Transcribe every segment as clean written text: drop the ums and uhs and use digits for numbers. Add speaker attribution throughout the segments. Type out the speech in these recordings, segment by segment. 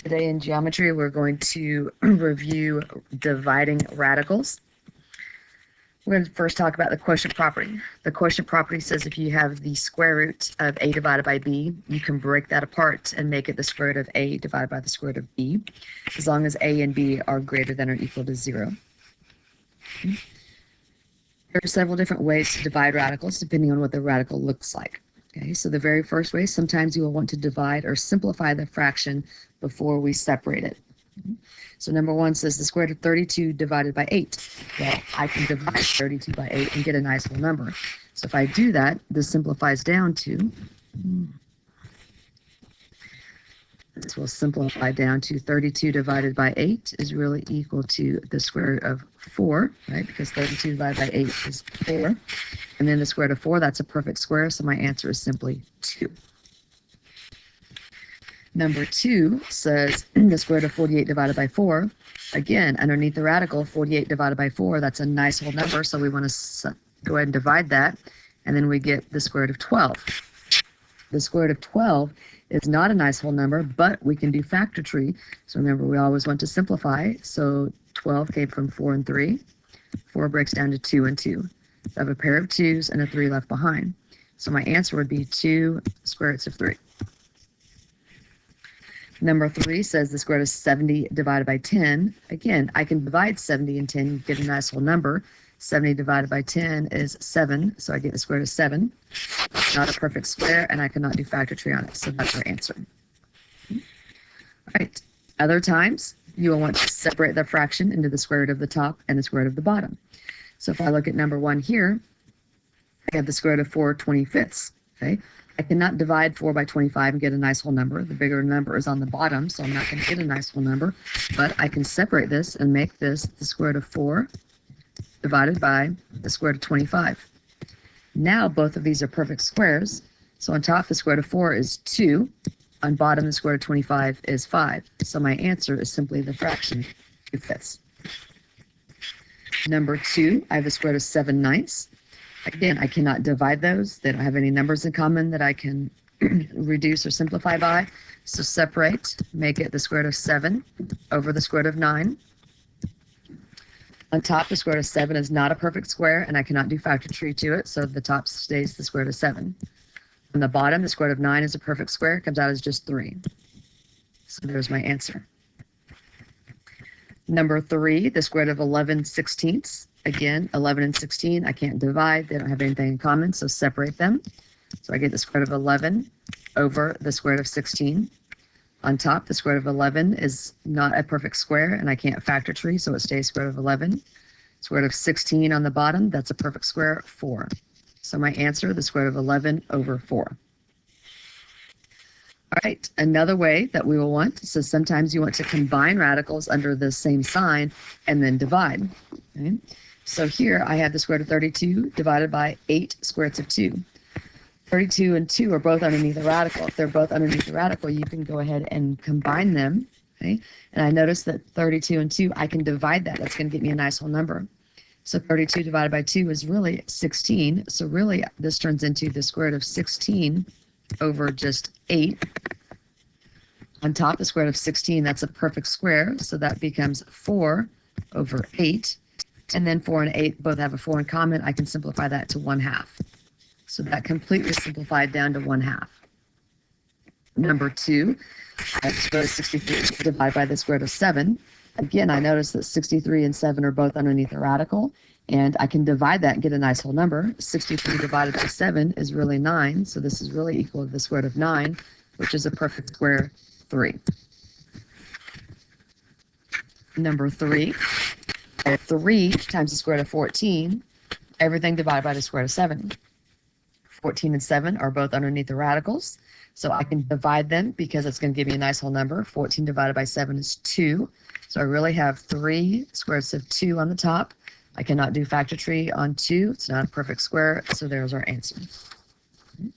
Speaker 1: Today in geometry, we're going to review dividing radicals. We're going to first talk about the quotient property. The quotient property says if you have the square root of a divided by b, you can break that apart and make it the square root of a divided by the square root of b, as long as a and b are greater than or equal to 0. There are several different ways to divide radicals depending on what the radical looks like. Okay, so the very first way, sometimes you will want to divide or simplify the fraction before we separate it. So number one says the square root of 32 divided by 8. Well, I can divide 32 by 8 and get a nice whole number. So if I do that, this simplifies down to, this will simplify down to 32 divided by 8 is really equal to the square root of 4, right? Because 32 divided by 8 is 4. And then the square root of 4, that's a perfect square, so my answer is simply 2. Number 2 says the square root of 48 divided by 4. Again, underneath the radical, 48 divided by 4, that's a nice whole number, so we want to go ahead and divide that, and then we get the square root of 12. The square root of 12 is not a nice whole number, but we can do factor tree. So remember, we always want to simplify, so 12 came from 4 and 3. 4 breaks down to 2 and 2. So I have a pair of 2's and a 3 left behind. So my answer would be 2 square roots of 3. Number 3 says the square root of 70 divided by 10. Again, I can divide 70 and 10, get a nice whole number. 70 divided by 10 is 7, so I get the square root of 7. Not a perfect square, and I cannot do factor tree on it, so that's our answer. All right. Other times, you will want to separate the fraction into the square root of the top and the square root of the bottom. So if I look at number 1 here, I have the square root of 4 25ths. Okay, I cannot divide 4 by 25 and get a nice whole number. The bigger number is on the bottom, so I'm not going to get a nice whole number. But I can separate this and make this the square root of 4 divided by the square root of 25. Now both of these are perfect squares. So on top, the square root of 4 is 2. On bottom, the square root of 25 is 5. So my answer is simply the fraction 2/5. Number 2, I have the square root of 7/9. Again, I cannot divide those. They don't have any numbers in common that I can reduce or simplify by. So separate, make it the square root of 7 over the square root of 9. On top, the square root of 7 is not a perfect square, and I cannot do factor tree to it, so the top stays the square root of 7. On the bottom, the square root of 9 is a perfect square. It comes out as just 3. So there's my answer. Number 3, the square root of 11/16. Again, 11 and 16, I can't divide. They don't have anything in common, so separate them. So I get the square root of 11 over the square root of 16. On top, the square root of 11 is not a perfect square, and I can't factor tree, so it stays square root of 11. Square root of 16 on the bottom, that's a perfect square, 4. So my answer, the square root of 11 over 4. All right, another way that we will want, so sometimes you want to combine radicals under the same sign and then divide. Okay? So here I have the square root of 32 divided by 8 square roots of 2. 32 and 2 are both underneath the radical. If they're both underneath the radical, you can go ahead and combine them. Okay? And I notice that 32 and 2, I can divide that. That's going to get me a nice whole number. So 32 divided by 2 is really 16. So really, this turns into the square root of 16 over just 8. On top, the square root of 16, that's a perfect square. So that becomes 4 over 8. And then 4 and 8 both have a 4 in common. I can simplify that to 1/2. So that completely simplified down to 1/2. Number 2, I have the square root of 63 divided by the square root of 7. Again, I notice that 63 and 7 are both underneath the radical, and I can divide that and get a nice whole number. 63 divided by 7 is really 9, so this is really equal to the square root of 9, which is a perfect square, 3. Number 3, 3 times the square root of 14, everything divided by the square root of 7. 14 and 7 are both underneath the radicals, so I can divide them because it's going to give me a nice whole number. 14 divided by 7 is 2, so I really have 3 square roots of 2 on the top. I cannot do factor tree on 2. It's not a perfect square, so there's our answer. All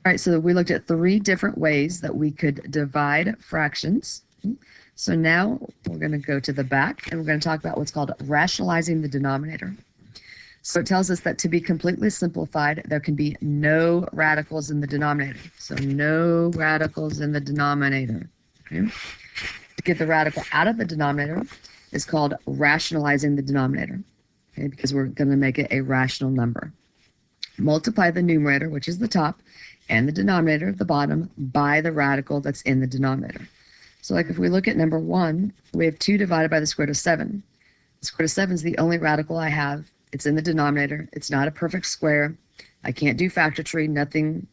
Speaker 1: right, so we looked at 3 different ways that we could divide fractions. So now we're going to go to the back, and we're going to talk about what's called rationalizing the denominator. So it tells us that to be completely simplified, there can be no radicals in the denominator. So no radicals in the denominator. Okay? To get the radical out of the denominator is called rationalizing the denominator, okay? Because we're going to make it a rational number. Multiply the numerator, which is the top, and the denominator, the bottom, by the radical that's in the denominator. So like if we look at number 1, we have 2 divided by the square root of 7. The square root of 7 is the only radical I have. It's in the denominator. It's not a perfect square. I can't do factor tree, nothing.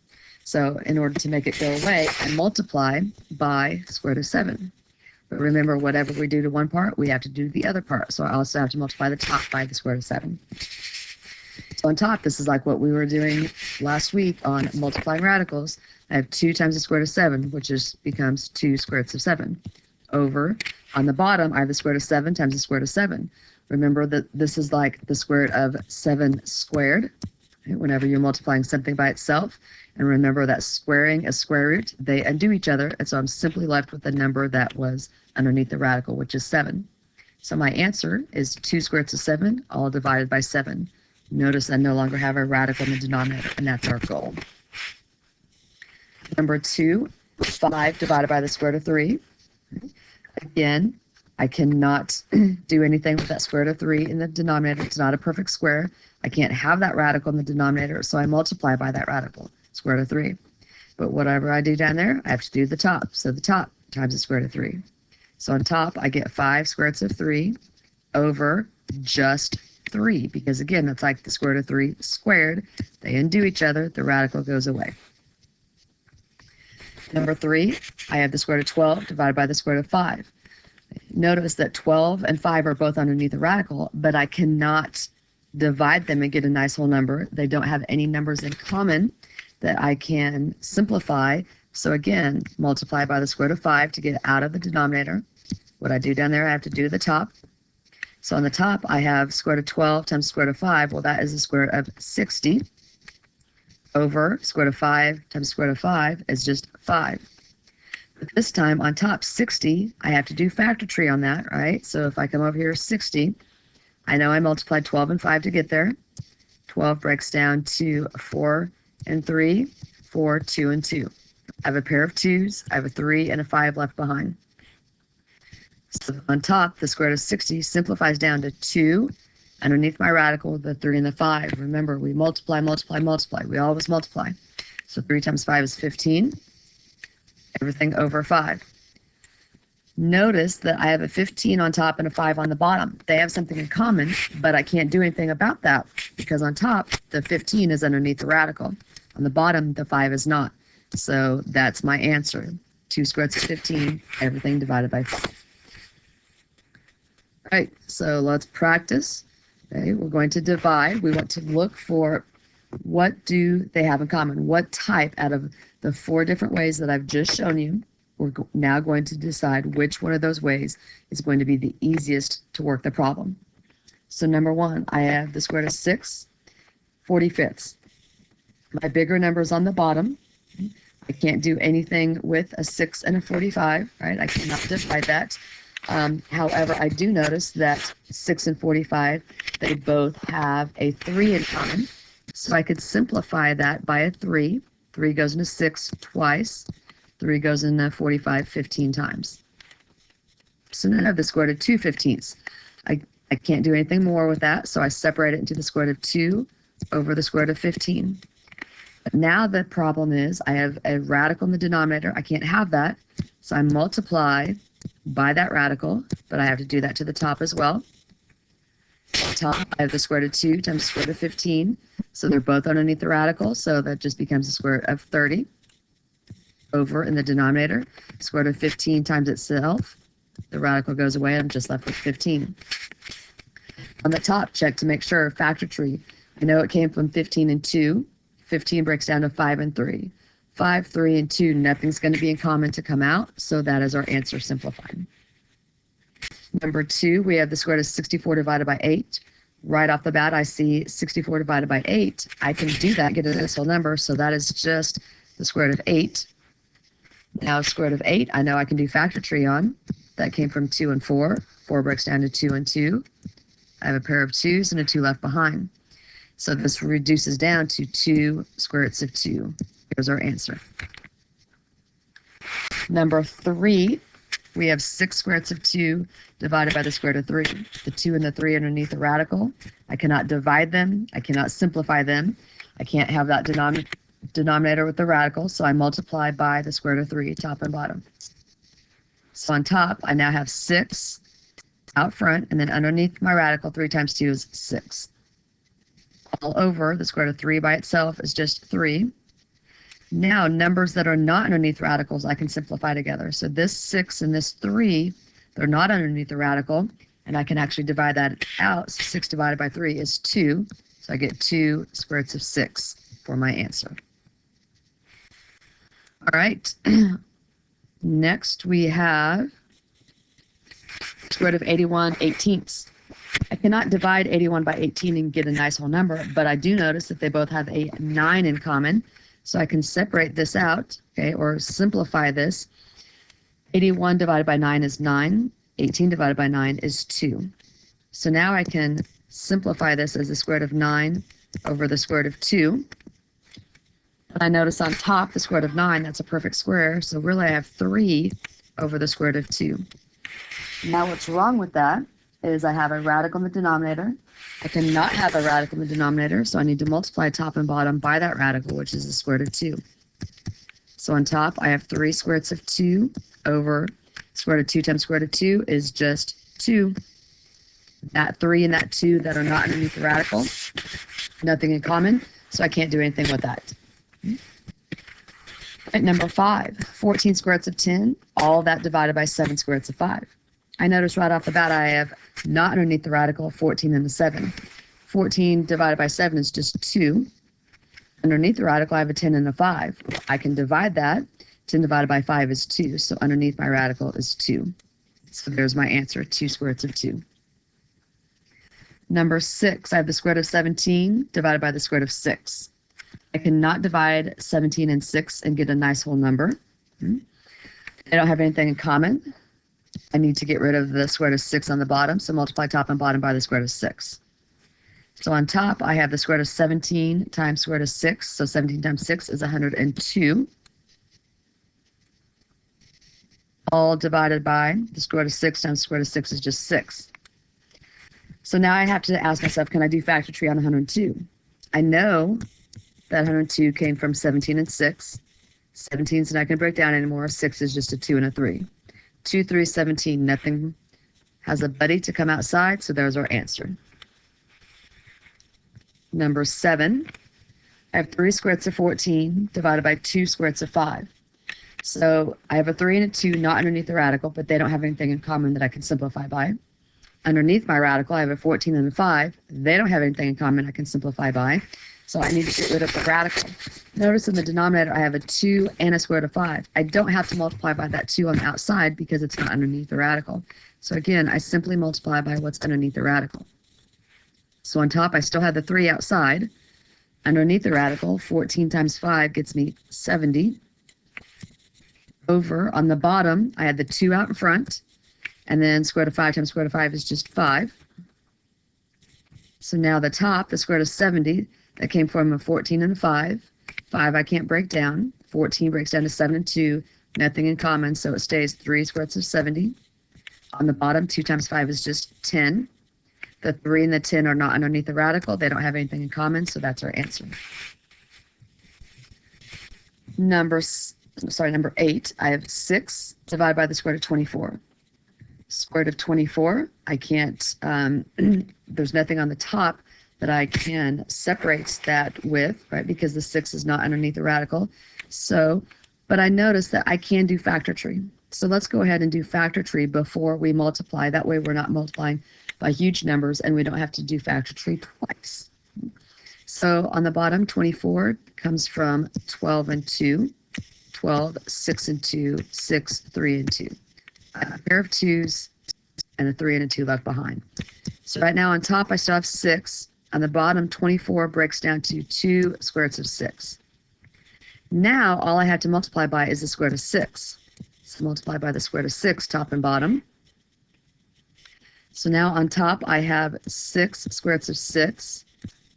Speaker 1: So in order to make it go away, I multiply by square root of 7. But remember, whatever we do to one part, we have to do the other part. So I also have to multiply the top by the square root of 7. So on top, this is like what we were doing last week on multiplying radicals. I have 2 times the square root of 7, which becomes 2 square roots of 7. Over, on the bottom, I have the square root of 7 times the square root of 7. Remember that this is like the square root of 7 squared, okay, whenever you're multiplying something by itself. And remember that squaring a square root, they undo each other. And so I'm simply left with the number that was underneath the radical, which is 7. So my answer is 2 square roots of 7, all divided by 7. Notice I no longer have a radical in the denominator, and that's our goal. Number 2, 5 divided by the square root of 3. Again, I cannot do anything with that square root of 3 in the denominator. It's not a perfect square. I can't have that radical in the denominator, so I multiply by that radical, square root of 3. But whatever I do down there, I have to do the top. So the top times the square root of 3. So on top, I get 5 square roots of 3 over just 3, because again, that's like the square root of 3 squared. They undo each other. The radical goes away. Number 3, I have the square root of 12 divided by the square root of 5. Notice that 12 and 5 are both underneath the radical, but I cannot divide them and get a nice whole number. They don't have any numbers in common that I can simplify. So again, multiply by the square root of 5 to get out of the denominator. What I do down there, I have to do the top. So on the top, I have square root of 12 times square root of 5. Well, that is the square root of 60 over square root of 5 times square root of 5 is just 5. But this time on top, 60, I have to do factor tree on that, right? So if I come over here, 60, I know I multiplied 12 and 5 to get there. 12 breaks down to 4 and 3, 4, 2, and 2. I have a pair of 2's, I have a 3 and a 5 left behind. So on top, the square root of 60 simplifies down to 2. Underneath my radical, the 3 and the 5. Remember, we multiply, multiply, multiply. We always multiply. So 3 times 5 is 15. Everything over 5. Notice that I have a 15 on top and a 5 on the bottom. They have something in common, but I can't do anything about that because on top, the 15 is underneath the radical. On the bottom, the 5 is not. So that's my answer. 2 square roots of 15, everything divided by 5. All right, so let's practice. Okay, we're going to divide. We want to look for what do they have in common. What type out of the 4 different ways that I've just shown you, we're now going to decide which one of those ways is going to be the easiest to work the problem. So number 1, I have the square root of 6 45ths. My bigger number is on the bottom. I can't do anything with a 6 and a 45, right? I cannot divide that. However, I do notice that 6 and 45, they both have a 3 in common. So I could simplify that by a 3. 3 goes into 6 twice. 3 goes into 45 15 times. So now I have the square root of 2 15ths. I can't do anything more with that, so I separate it into the square root of 2 over the square root of 15. But now the problem is I have a radical in the denominator. I can't have that, so I multiply by that radical, but I have to do that to the top as well. At the top, I have the square root of 2 times the square root of 15. So they're both underneath the radical, so that just becomes the square root of 30 over in the denominator. Square root of 15 times itself. The radical goes away. I'm just left with 15. On the top, check to make sure, factor tree. I know it came from 15 and 2. 15 breaks down to 5 and 3. 5, 3, and 2, nothing's going to be in common to come out, so that is our answer simplified. Number 2, we have the square root of 64 divided by 8. Right off the bat, I see 64 divided by 8. I can do that, get a nice whole number, so that is just the square root of 8. Now, square root of 8, I know I can do factor tree on. That came from 2 and 4. 4 breaks down to 2 and 2. I have a pair of 2's and a 2 left behind. So this reduces down to 2 square roots of 2. Here's our answer. Number 3, we have 6 square roots of 2 divided by the square root of 3. The 2 and the 3 underneath the radical. I cannot divide them. I cannot simplify them. I can't have that denominator with the radical, so I multiply by the square root of 3, top and bottom. So on top, I now have 6 out front, and then underneath my radical, 3 times 2 is 6. All over, the square root of 3 by itself is just 3. Now, numbers that are not underneath radicals, I can simplify together. So this 6 and this 3, they're not underneath the radical, and I can actually divide that out. So 6 divided by 3 is 2. So I get 2 square roots of 6 for my answer. All right. Next, we have square root of 81/18. I cannot divide 81 by 18 and get a nice whole number, but I do notice that they both have a 9 in common. So I can separate this out, okay, or simplify this. 81 divided by 9 is 9. 18 divided by 9 is 2. So now I can simplify this as the square root of 9 over the square root of 2. And I notice on top, the square root of 9, that's a perfect square. So really I have 3 over the square root of 2. Now what's wrong with that is I have a radical in the denominator. I cannot have a radical in the denominator, so I need to multiply top and bottom by that radical, which is the square root of 2. So on top, I have 3 square roots of 2 over square root of 2 times square root of 2 is just 2. That 3 and that 2 that are not underneath the radical, nothing in common, so I can't do anything with that. At number 5, 14 square roots of 10, all that divided by 7 square roots of 5. I notice right off the bat I have not underneath the radical 14 and the 7. 14 divided by 7 is just 2. Underneath the radical I have a 10 and a 5. I can divide that. 10 divided by 5 is 2, so underneath my radical is 2. So there's my answer, 2 square roots of 2. Number 6, I have the square root of 17 divided by the square root of 6. I cannot divide 17 and 6 and get a nice whole number. They don't have anything in common. I need to get rid of the square root of 6 on the bottom, so multiply top and bottom by the square root of 6. So on top, I have the square root of 17 times square root of 6, so 17 times 6 is 102. All divided by the square root of 6 times square root of 6 is just 6. So now I have to ask myself, can I do factor tree on 102? I know that 102 came from 17 and 6. 17 is not going to break down anymore. 6 is just a 2 and a 3. 2, 3, 17, nothing has a buddy to come outside, so there's our answer. Number 7, I have 3 square roots of 14 divided by 2 square roots of 5. So I have a 3 and a 2 not underneath the radical, but they don't have anything in common that I can simplify by. Underneath my radical, I have a 14 and a 5. They don't have anything in common I can simplify by. So I need to get rid of the radical. Notice in the denominator, I have a 2 and a square root of 5. I don't have to multiply by that 2 on the outside because it's not underneath the radical. So again, I simply multiply by what's underneath the radical. So on top, I still have the 3 outside. Underneath the radical, 14 times 5 gets me 70. Over on the bottom, I had the 2 out in front. And then square root of 5 times square root of 5 is just 5. So now the top, the square root of 70, that came from a 14 and a 5. 5 I can't break down. 14 breaks down to 7 and 2. Nothing in common, so it stays 3 square roots of 70. On the bottom, 2 times 5 is just 10. The 3 and the 10 are not underneath the radical. They don't have anything in common, so that's our answer. Number 8, I have 6 divided by the square root of 24. Square root of 24, I can't, there's nothing on the top that I can separate that with, right, because the 6 is not underneath the radical. So, but I notice that I can do factor tree. So let's go ahead and do factor tree before we multiply. That way we're not multiplying by huge numbers and we don't have to do factor tree twice. So on the bottom, 24 comes from 12 and 2, 12, 6 and 2, 6, 3 and 2. A pair of 2s and a 3 and a 2 left behind. So right now on top, I still have 6. On the bottom, 24 breaks down to 2 square roots of 6. Now, all I have to multiply by is the square root of 6. So multiply by the square root of 6, top and bottom. So now on top, I have 6 square roots of 6.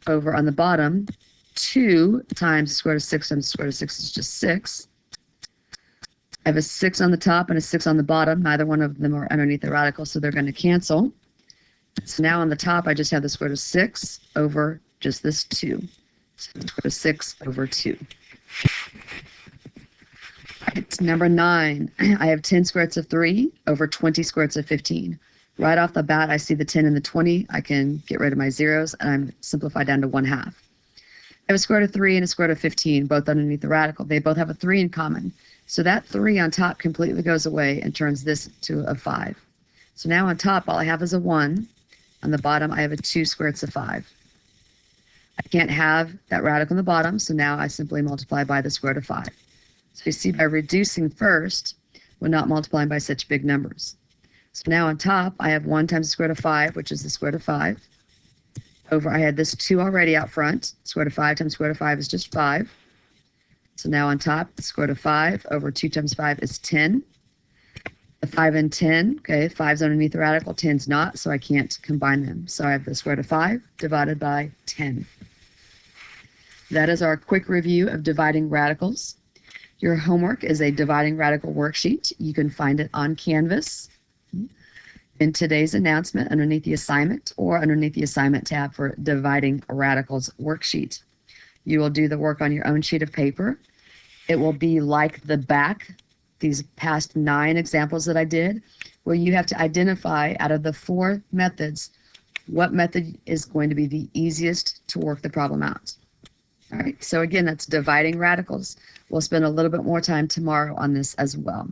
Speaker 1: Over on the bottom, 2 times the square root of 6 times the square root of 6 is just 6. I have a 6 on the top and a 6 on the bottom. Neither one of them are underneath the radical, so they're going to cancel. So now on the top, I just have the square root of 6 over just this 2. So the square root of 6 over 2. Right, number 9, I have 10 square roots of 3 over 20 square roots of 15. Right off the bat, I see the 10 and the 20. I can get rid of my zeros, and I'm simplified down to 1/2. I have a square root of 3 and a square root of 15, both underneath the radical. They both have a 3 in common. So that 3 on top completely goes away and turns this to a 5. So now on top, all I have is a 1. On the bottom, I have a 2 square roots of 5. I can't have that radical on the bottom, so now I simply multiply by the square root of 5. So you see, by reducing first, we're not multiplying by such big numbers. So now on top, I have 1 times the square root of 5, which is the square root of 5. Over, I had this 2 already out front. Square root of 5 times square root of 5 is just 5. So now on top, the square root of 5 over 2 times 5 is 10. The 5 and 10, okay, 5's underneath the radical, 10's not, so I can't combine them. So I have the square root of 5 divided by 10. That is our quick review of dividing radicals. Your homework is a dividing radical worksheet. You can find it on Canvas in today's announcement underneath the assignment or underneath the assignment tab for dividing radicals worksheet. You will do the work on your own sheet of paper. It will be like the back, these past 9 examples that I did, where you have to identify out of the 4 methods, what method is going to be the easiest to work the problem out. All right, so again, that's dividing radicals. We'll spend a little bit more time tomorrow on this as well.